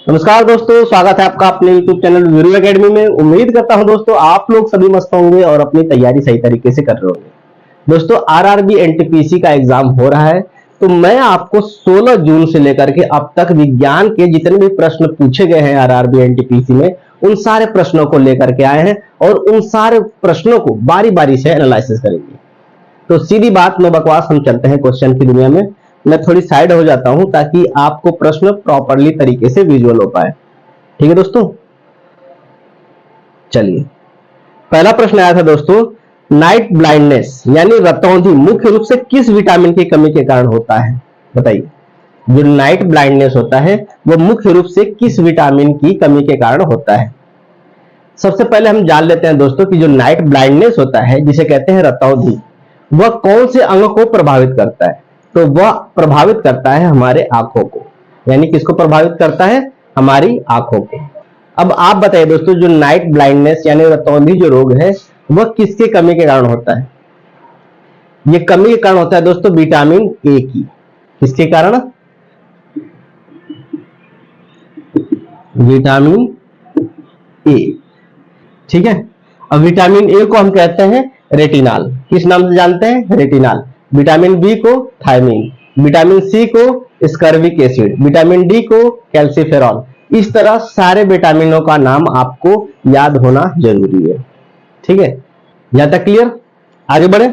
नमस्कार दोस्तों, स्वागत है आपका अपने YouTube चैनल वीरू एकेडमी में। उम्मीद करता हूं दोस्तों आप लोग सभी मस्त होंगे और अपनी तैयारी सही तरीके से कर रहे होंगे। दोस्तों आरआरबी एनटीपीसी का एग्जाम हो रहा है, तो मैं आपको 16 जून से लेकर के अब तक विज्ञान के जितने भी प्रश्न पूछे गए हैं आरआरबी एनटीपीसी में, उन सारे प्रश्नों को लेकर के आए हैं और उन सारे प्रश्नों को बारी बारी से एनालिसिस करेंगे। तो सीधी बात, में बकवास, हम चलते हैं क्वेश्चन की दुनिया में। मैं थोड़ी साइड हो जाता हूं ताकि आपको प्रश्न प्रॉपरली तरीके से विजुअल हो पाए। ठीक है दोस्तों, चलिए पहला प्रश्न आया था दोस्तों, नाइट ब्लाइंडनेस यानी रतौंधी मुख्य रूप से किस विटामिन की कमी के कारण होता है? बताइए। जो नाइट ब्लाइंडनेस होता है वो मुख्य रूप से किस विटामिन की कमी के कारण होता है? सबसे पहले हम जान लेते हैं दोस्तों कि जो नाइट ब्लाइंडनेस होता है, जिसे कहते हैं रतौंधी, वह कौन से अंग को प्रभावित करता है? तो वह प्रभावित करता है हमारे आंखों को। यानी किसको प्रभावित करता है? हमारी आंखों को। अब आप बताइए दोस्तों, जो नाइट ब्लाइंडनेस यानी रतौंधी जो रोग है वह किसके कमी के कारण होता है? ये कमी के कारण होता है दोस्तों विटामिन ए की। किसके कारण? Vitamin A. ठीक है। अब विटामिन ए को हम कहते हैं रेटिनॉल। किस नाम से जानते हैं? रेटिनॉल। विटामिन बी को थायमिन, विटामिन सी को स्कर्विक एसिड, विटामिन डी को कैल्सीफेरॉल। इस तरह सारे विटामिनों का नाम आपको याद होना जरूरी है। ठीक है, यहां तक क्लियर? आगे बढ़े।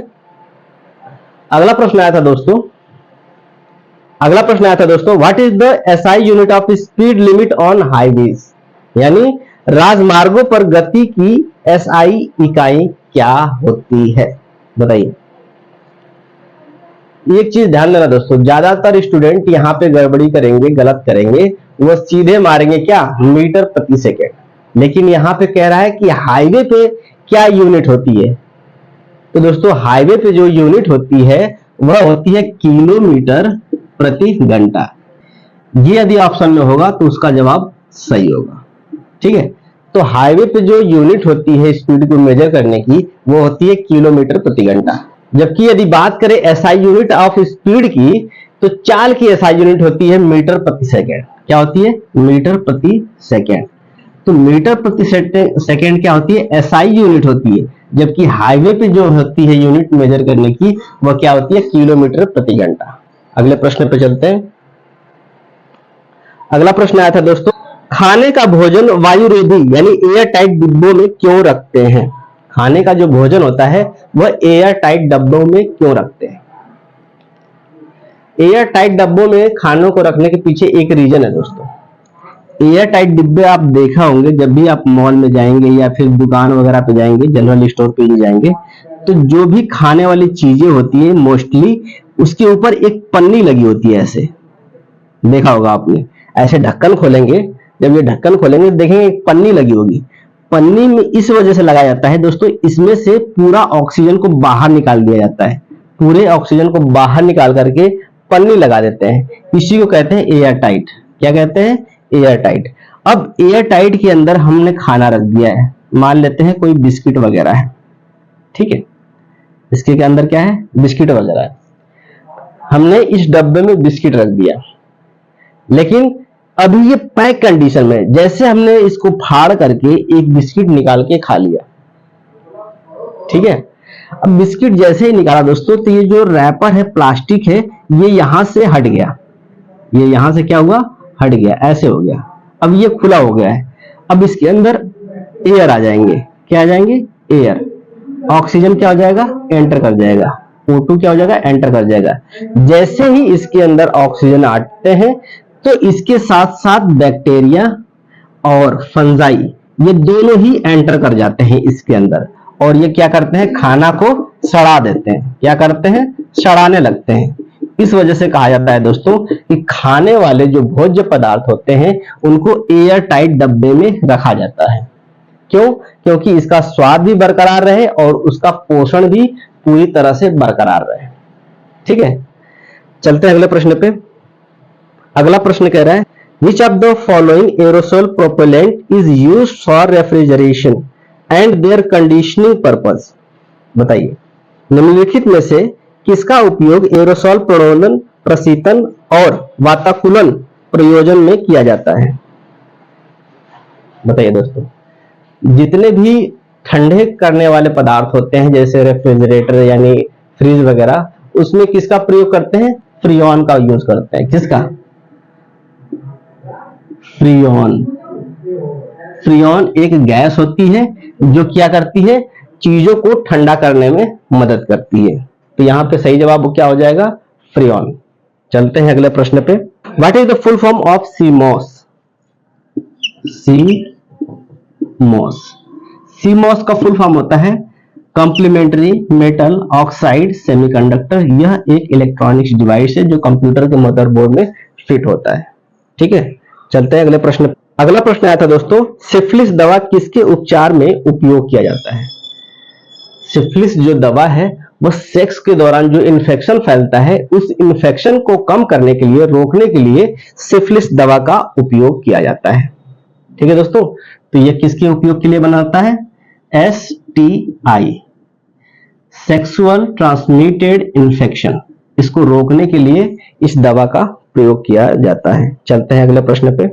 अगला प्रश्न आया था दोस्तों, what is the SI unit of speed limit on highways? यानी राजमार्गों पर गति की एसआई इकाई क्या होती है? बताइए। एक चीज ध्यान देना दोस्तों, ज्यादातर स्टूडेंट यहाँ पे गड़बड़ी करेंगे, गलत करेंगे, वो सीधे मारेंगे क्या? मीटर प्रति सेकेंड। लेकिन यहाँ पे कह रहा है कि हाईवे पे क्या यूनिट होती है? तो दोस्तों हाईवे पे जो यूनिट होती है वह होती है किलोमीटर प्रति घंटा। ये यदि ऑप्शन में होगा तो उसका जवाब सही होगा। ठीक है, तो हाईवे पे जो यूनिट होती है स्पीड को मेजर करने की, वो होती है किलोमीटर प्रति घंटा। जबकि यदि बात करें एसआई यूनिट ऑफ स्पीड की, तो चाल की एसआई यूनिट होती है मीटर प्रति सेकेंड। क्या होती है? मीटर प्रति सेकेंड। तो मीटर प्रति सेकेंड क्या होती है? एसआई यूनिट होती है। जबकि हाईवे पे जो होती है यूनिट मेजर करने की, वह क्या होती है? किलोमीटर प्रति घंटा। अगले प्रश्न पे चलते हैं। अगला प्रश्न आया था दोस्तों, खाने का भोजन वायुरोधी यानी एयर टाइट डिब्बों में क्यों रखते हैं? खाने का जो भोजन होता है वह एयर टाइट डब्बों में क्यों रखते हैं? एयर टाइट डब्बों में खानों को रखने के पीछे एक रीजन है दोस्तों। एयर टाइट डिब्बे आप देखा होंगे, जब भी आप मॉल में जाएंगे या फिर दुकान वगैरह पे जाएंगे, जनरल स्टोर पे जाएंगे, तो जो भी खाने वाली चीजें होती है मोस्टली उसके ऊपर एक पन्नी लगी होती है। ऐसे देखा होगा आपने। ऐसे ढक्कन खोलेंगे, जब ये ढक्कन खोलेंगे देखेंगे एक पन्नी लगी होगी। पन्नी में इस वजह से लगाया जाता है दोस्तों, इसमें से पूरा ऑक्सीजन को बाहर निकाल दिया जाता है। पूरे ऑक्सीजन को बाहर निकाल करके पन्नी लगा देते हैं। इसी को कहते हैं एयर टाइट। क्या कहते हैं? Air tight. अब एयर टाइट के अंदर हमने खाना रख दिया है, मान लेते हैं कोई बिस्किट वगैरह है। ठीक है, इसके अंदर क्या है? बिस्किट वगैरह है। हमने इस डब्बे में बिस्किट रख दिया, लेकिन अभी ये पैक कंडीशन में, जैसे हमने इसको फाड़ करके एक बिस्किट निकाल के खा लिया। ठीक है, अब बिस्किट जैसे ही निकाला दोस्तों, तो ये जो रैपर है, प्लास्टिक है, ये यहां से हट गया। ये यहां से क्या हुआ? हट गया, ऐसे हो गया। अब ये खुला हो गया है। अब इसके अंदर एयर आ जाएंगे। क्या आ जाएंगे? एयर। ऑक्सीजन क्या हो जाएगा? एंटर कर जाएगा। O2 क्या हो जाएगा? एंटर कर जाएगा। जैसे ही इसके अंदर ऑक्सीजन आते हैं, तो इसके साथ साथ बैक्टीरिया और फंजाई, ये दोनों ही एंटर कर जाते हैं इसके अंदर, और ये क्या करते हैं? खाना को सड़ा देते हैं। क्या करते हैं? सड़ाने लगते हैं। इस वजह से कहा जाता है दोस्तों कि खाने वाले जो भोज्य पदार्थ होते हैं उनको एयर टाइट डब्बे में रखा जाता है। क्यों? क्योंकि इसका स्वाद भी बरकरार रहे और उसका पोषण भी पूरी तरह से बरकरार रहे। ठीक है, चलते हैं अगले प्रश्न पे। अगला प्रश्न कह रहा है, which of the following aerosol propellant is used for refrigeration and their conditioning purpose? बताइए, निम्नलिखित में से किसका उपयोग एरोसोल प्रणोदन, प्रशीतन और वाताकुलन प्रयोजन में किया जाता है? बताइए दोस्तों, जितने भी ठंडे करने वाले पदार्थ होते हैं जैसे रेफ्रिजरेटर यानी फ्रिज वगैरह, उसमें किसका प्रयोग करते हैं? फ्रीऑन का यूज करते हैं। किसका? फ्रीऑन। फ्रीऑन एक गैस होती है जो क्या करती है? चीजों को ठंडा करने में मदद करती है। तो यहां पे सही जवाब क्या हो जाएगा? फ्रीऑन। चलते हैं अगले प्रश्न पे। What is the full form of CMOS? CMOS. CMOS का फुल फॉर्म होता है कॉम्प्लीमेंट्री मेटल ऑक्साइड सेमीकंडक्टर। यह एक इलेक्ट्रॉनिक्स डिवाइस है जो कंप्यूटर के मदरबोर्ड में फिट होता है। ठीक है, चलते हैं अगले प्रश्न। अगला प्रश्न आया था दोस्तों, सिफिलिस दवा किसके उपचार में उपयोग किया जाता है? सिफिलिस जो दवा है वो सेक्स के दौरान जो इन्फेक्शन फैलता है उस इन्फेक्शन को कम करने के लिए, रोकने के लिए सिफिलिस दवा का उपयोग किया जाता है। ठीक है दोस्तों, तो ये किसके उपयोग के लिए बनाता है? STI, सेक्सुअल ट्रांसमिटेड इन्फेक्शन, इसको रोकने के लिए इस दवा का प्रयोग किया जाता है। चलते हैं अगले प्रश्न पे।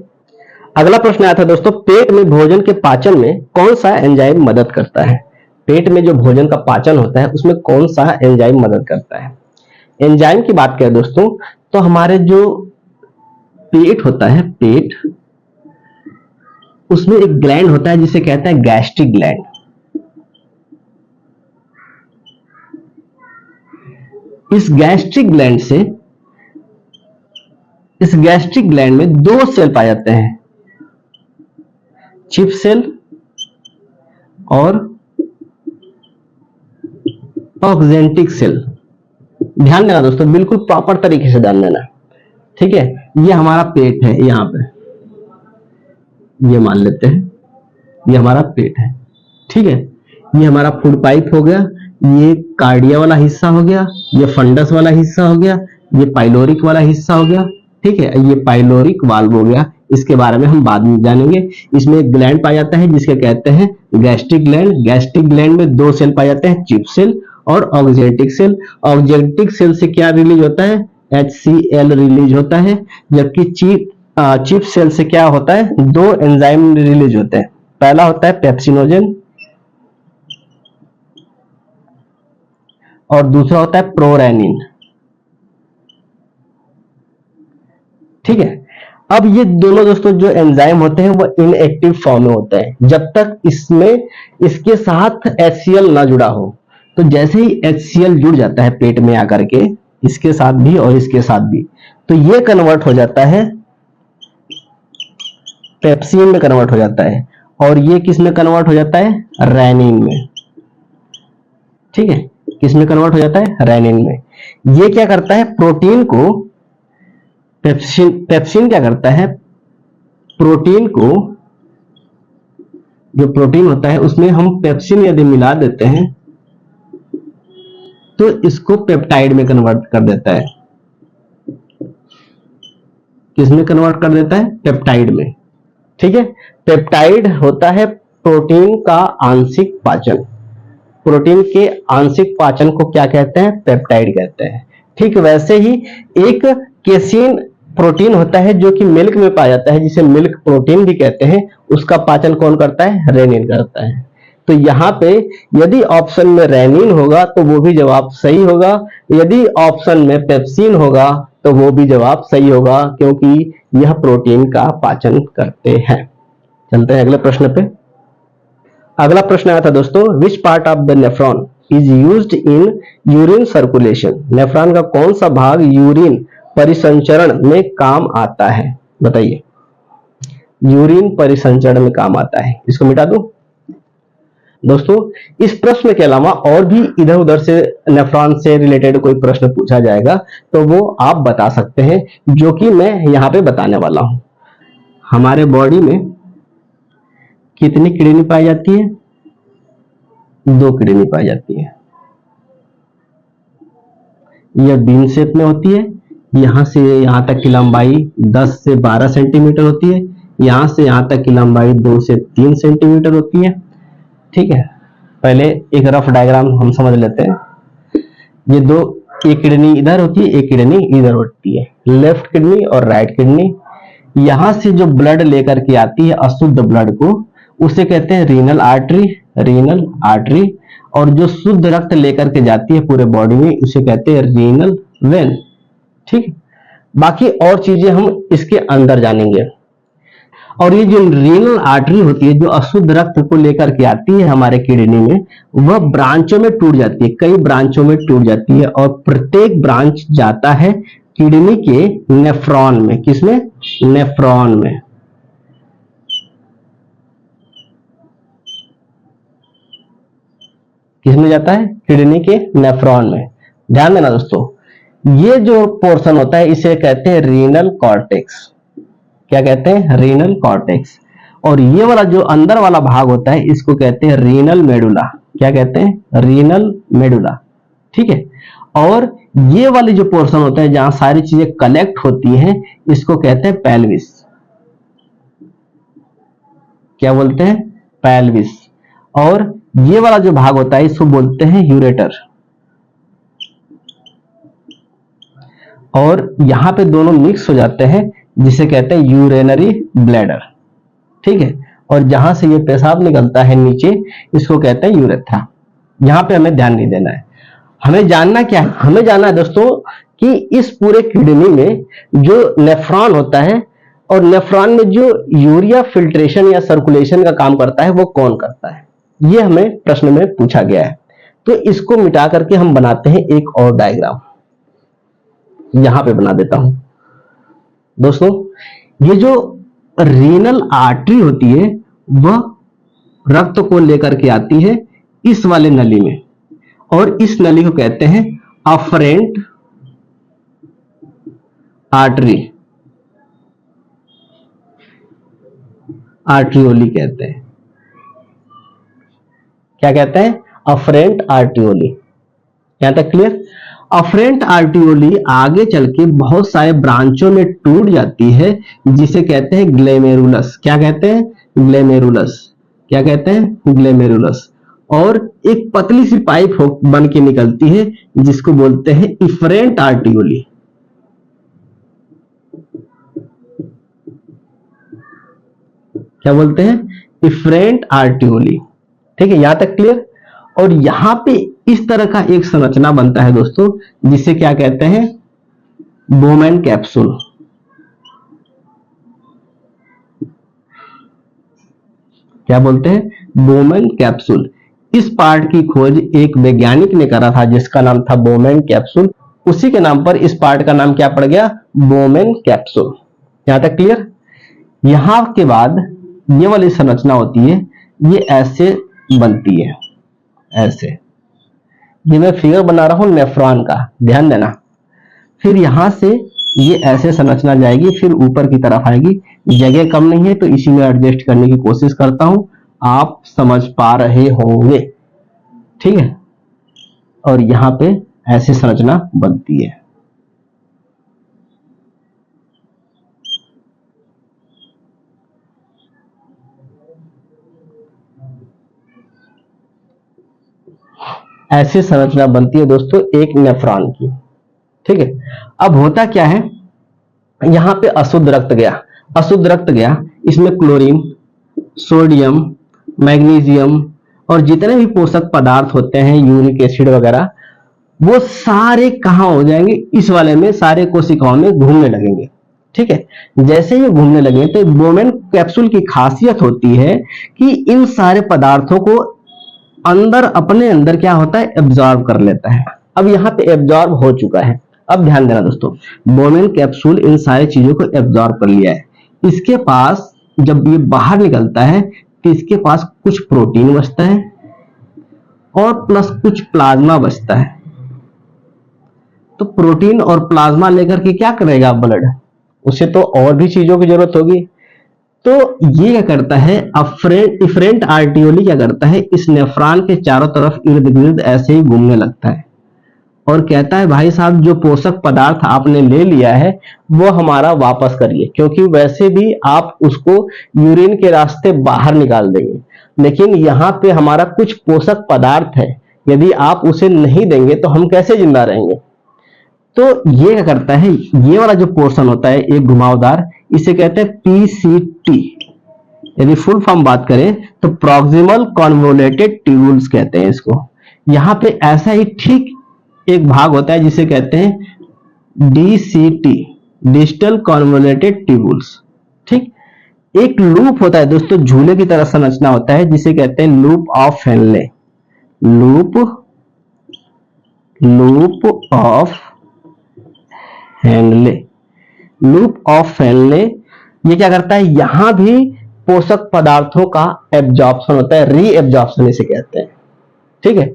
अगला प्रश्न आया था दोस्तों, पेट में भोजन के पाचन में कौन सा एंजाइम मदद करता है? पेट में जो भोजन का पाचन होता है उसमें कौन सा एंजाइम मदद करता है? एंजाइम की बात करें दोस्तों तो हमारे जो पेट होता है, पेट, उसमें एक ग्लैंड होता है जिसे कहते हैं गैस्ट्रिक ग्लैंड। इस गैस्ट्रिक ग्लैंड में दो सेल पाए जाते हैं, चिप सेल और ऑक्जेंटिक सेल। ध्यान देना दोस्तों, बिल्कुल प्रॉपर तरीके से ध्यान देना। ठीक है, ये हमारा पेट है, यहां पे ये मान लेते हैं ये हमारा पेट है। ठीक है, ये हमारा फूड पाइप हो गया, ये कार्डिया वाला हिस्सा हो गया, ये फंडस वाला हिस्सा हो गया, ये पाइलोरिक वाला हिस्सा हो गया। ठीक है, ये पाइलोरिक वाल्व हो गया, इसके बारे में हम बाद में जानेंगे। इसमें एक ग्लैंड पाया जाता है जिसके कहते हैं गैस्ट्रिक ग्लैंड। गैस्ट्रिक ग्लैंड में दो सेल पाए जाते हैं, चिप सेल और ऑक्जेंटिक सेल। ऑक्जेंटिक सेल से क्या रिलीज होता है? HCl रिलीज होता है, जबकि चिप सेल से क्या होता है? दो एंजाइम रिलीज होते हैं। पहला होता है पेप्सिनोजन और दूसरा होता है प्रोरेनिन। ठीक है, अब ये दोनों दोस्तों जो एंजाइम होते हैं वो इनएक्टिव फॉर्म में होते हैं जब तक इसमें इसके साथ HCl ना जुड़ा हो। तो जैसे ही HCl जुड़ जाता है पेट में आकर के, इसके साथ भी और इसके साथ भी, तो ये कन्वर्ट हो जाता है पेप्सिन में कन्वर्ट हो जाता है, और ये किस में कन्वर्ट हो जाता है? रेनिन में। ठीक है, किस में कन्वर्ट हो जाता है? रेनिन में। ये क्या करता है? प्रोटीन को, पेप्सिन क्या करता है? प्रोटीन को, जो प्रोटीन होता है उसमें हम पेप्सिन यदि मिला देते हैं तो इसको पेप्टाइड में कन्वर्ट कर देता है। किसमें कन्वर्ट कर देता है? पेप्टाइड में। ठीक है, पेप्टाइड होता है प्रोटीन का आंशिक पाचन। प्रोटीन के आंशिक पाचन को क्या कहते हैं? पेप्टाइड कहते हैं। ठीक वैसे ही एक केसीन प्रोटीन होता है जो कि मिल्क में पाया जाता है, जिसे मिल्क प्रोटीन भी कहते हैं, उसका पाचन कौन करता है? रेनिन करता है। तो यहाँ पे यदि ऑप्शन में रेनिन होगा तो वो भी जवाब सही होगा, यदि ऑप्शन में पेप्सिन होगा तो वो भी जवाब सही होगा, क्योंकि यह प्रोटीन का पाचन करते हैं। चलते हैं अगले प्रश्न पे। अगला प्रश्न आया था दोस्तों, which part of the nephron is used in urine circulation? Nephron का कौन सा भाग यूरिन परिसंचरण में काम आता है? बताइए, यूरिन परिसंचरण में काम आता है। इसको मिटा दूं दोस्तों। इस प्रश्न के अलावा और भी इधर उधर से नेफ्रॉन से रिलेटेड कोई प्रश्न पूछा जाएगा तो वो आप बता सकते हैं, जो कि मैं यहां पे बताने वाला हूं। हमारे बॉडी में कितनी किडनी पाई जाती है? 2 किडनी पाई जाती है। यह बीन शेप में होती है, यहां से यहां तक की लंबाई 10 से 12 सेंटीमीटर होती है, यहां से यहां तक की लंबाई 2 से 3 सेंटीमीटर होती है। ठीक है, पहले एक रफ डायग्राम हम समझ लेते हैं। ये दो, एक किडनी इधर होती है, एक किडनी इधर होती है, लेफ्ट किडनी और राइट किडनी। यहां से जो ब्लड लेकर के आती है अशुद्ध ब्लड को, उसे कहते हैं रीनल आर्टरी, रीनल आर्टरी। और जो शुद्ध रक्त लेकर के जाती है पूरे बॉडी में, उसे कहते हैं रीनल वेन। ठीक, बाकी और चीजें हम इसके अंदर जानेंगे। और ये जो रीनल आर्टरी होती है, जो अशुद्ध रक्त को लेकर के आती है हमारे किडनी में, वह ब्रांचों में टूट जाती है, कई ब्रांचों में टूट जाती है। और प्रत्येक ब्रांच जाता है किडनी के नेफ्रॉन में। किसमें? नेफ्रॉन में। किसमें जाता है? किडनी के नेफ्रॉन में। ध्यान देना दोस्तों, ये जो पोर्शन होता है इसे कहते हैं रीनल कॉर्टेक्स। क्या कहते हैं? Renal cortex. और ये वाला जो अंदर वाला भाग होता है इसको कहते हैं रीनल मेडुला। क्या कहते हैं? Renal medulla. ठीक है। और ये वाली जो पोर्शन होता है जहां सारी चीजें कलेक्ट होती हैं, इसको कहते हैं पेल्विस। क्या बोलते हैं? पेल्विस। और ये वाला जो भाग होता है इसको बोलते हैं यूरेटर। और यहां पे दोनों मिक्स हो जाते हैं, जिसे कहते हैं यूरेनरी ब्लैडर। ठीक है। और जहां से ये पेशाब निकलता है नीचे, इसको कहते हैं यूरेथ्रा। यहां पे हमें ध्यान नहीं देना है। हमें जानना क्या है? हमें जानना है दोस्तों कि इस पूरे किडनी में जो नेफ्रॉन होता है, और नेफ्रॉन में जो यूरिया फिल्ट्रेशन या सर्कुलेशन का काम करता है, वो कौन करता है, ये हमें प्रश्न में पूछा गया है। तो इसको मिटा करके हम बनाते हैं एक और डायग्राम। यहां पे बना देता हूं दोस्तों। ये जो रीनल आर्टरी होती है, वह रक्त को लेकर के आती है इस वाले नली में, और इस नली को कहते हैं अफरेंट आर्टरी, आर्ट्रियोली कहते हैं। क्या कहते हैं? अफरेंट आर्ट्रियोली। यहां तक क्लियर? अफरेंट आर्ट्रियोली आगे चल के बहुत सारे ब्रांचों में टूट जाती है, जिसे कहते हैं ग्लेमेरुलस। क्या कहते हैं? ग्लेमेरुलस। क्या कहते हैं? ग्लेमेरुलस। और एक पतली सी पाइप बन के निकलती है, जिसको बोलते हैं इफरेंट आर्ट्रियोली। क्या बोलते हैं? इफरेंट आर्ट्रियोली। ठीक है, यहां तक क्लियर? और यहां पे इस तरह का एक संरचना बनता है दोस्तों, जिसे क्या कहते हैं? Bowman capsule. क्या बोलते हैं? Bowman capsule. इस पार्ट की खोज एक वैज्ञानिक ने करा था, जिसका नाम था बोमेन कैप्सूल। उसी के नाम पर इस पार्ट का नाम क्या पड़ गया? Bowman capsule. यहां तक क्लियर? यहां के बाद ये वाली संरचना होती है, ये ऐसे बनती है, ऐसे। ये मैं फिगर बना रहा हूं नेफ्रॉन का, ध्यान देना। फिर यहां से ये ऐसे संरचना जाएगी, फिर ऊपर की तरफ आएगी। जगह कम नहीं है तो इसी में एडजस्ट करने की कोशिश करता हूं, आप समझ पा रहे होंगे। ठीक है। और यहां पे ऐसी संरचना बनती है। ऐसी संरचना बनती है दोस्तों एक नेफ्रॉन की। ठीक है। अब होता क्या है, यहां पे अशुद्ध रक्त गया, अशुद्ध रक्त गया, इसमें क्लोरीन, सोडियम, मैग्नीशियम और जितने भी पोषक पदार्थ होते हैं, यूरिक एसिड वगैरह, वो सारे कहां हो जाएंगे? इस वाले में सारे कोशिकाओं में घूमने लगेंगे। ठीक है। जैसे ही घूमने लगे तो बोमेन कैप्सूल की खासियत होती है कि इन सारे पदार्थों को अंदर, अपने अंदर क्या होता है? एब्जॉर्ब कर लेता है। अब यहाँ पे एब्जॉर्ब हो चुका है। अब ध्यान देना दोस्तों, बोमेन कैप्सूल इन सारी चीजों को एब्जॉर्ब कर लिया है। इसके पास जब ये बाहर निकलता है तो इसके पास कुछ प्रोटीन बचता है और प्लस कुछ प्लाज्मा बचता है। तो प्रोटीन और प्लाज्मा लेकर के क्या करेगा ब्लड? उसे तो और भी चीजों की जरूरत होगी। तो ये क्या करता है? इफरेंट आर्ट्रियोली क्या करता है? इस नेफ्रॉन के चारों तरफ इर्द गिर्द ऐसे ही घूमने लगता है और कहता है, भाई साहब जो पोषक पदार्थ आपने ले लिया है वो हमारा वापस करिए, क्योंकि वैसे भी आप उसको यूरिन के रास्ते बाहर निकाल देंगे, लेकिन यहाँ पे हमारा कुछ पोषक पदार्थ है, यदि आप उसे नहीं देंगे तो हम कैसे जिंदा रहेंगे। तो ये क्या करता है? ये वाला जो पोर्शन होता है एक घुमावदार, इसे कहते हैं पीसीटी। यदि फुल फॉर्म बात करें तो प्रॉक्सिमल कॉन्वोलेटेड ट्यूब्यूल्स कहते हैं इसको। यहां पे ऐसा ही ठीक एक भाग होता है जिसे कहते हैं डीसीटी, डिजिटल कॉन्वोलेटेड ट्यूब्यूल्स। ठीक, एक लूप होता है दोस्तों, झूले की तरह संरचना होता है जिसे कहते हैं loop of Henle. Loop of Henle, loop of Henle ये क्या करता है, यहां भी पोषक पदार्थों का एब्जॉर्प्शन होता है, री एब्जॉर्प्शन इसे कहते हैं। ठीक है,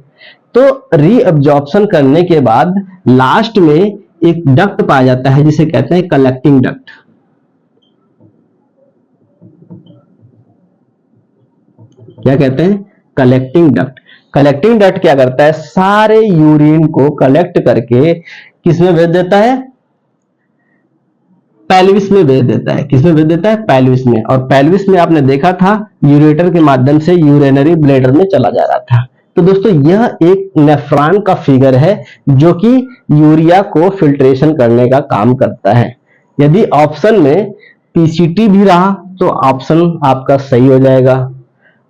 तो री एब्जॉर्प्शन करने के बाद लास्ट में एक डक्ट पाया जाता है जिसे कहते हैं कलेक्टिंग डक्ट। क्या कहते हैं, कलेक्टिंग डक्ट। कलेक्टिंग डक्ट क्या करता है, सारे यूरिन को कलेक्ट करके किसमें भेज देता है, पेल्विस में भेज देता है। किसमें भेज देता है, पेल्विस में। और पेल्विस में आपने देखा था यूरेटर के माध्यम से यूरिनरी ब्लैडर में चला जा रहा था। तो दोस्तों यह एक नेफ्रॉन का फिगर है जो कि यूरिया को फिल्ट्रेशन करने का काम करता है। यदि ऑप्शन में पीसीटी भी रहा तो ऑप्शन आपका सही हो जाएगा,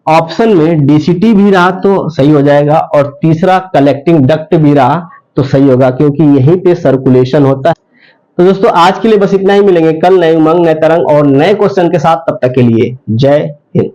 ऑप्शन में डीसीटी भी रहा तो सही हो जाएगा, और तीसरा कलेक्टिंग डक्ट भी रहा तो सही होगा, क्योंकि यहीं पे सर्कुलेशन होता है। तो दोस्तों आज के लिए बस इतना ही, मिलेंगे कल नए उमंग, नए तरंग और नए क्वेश्चन के साथ। तब तक के लिए जय हिंद।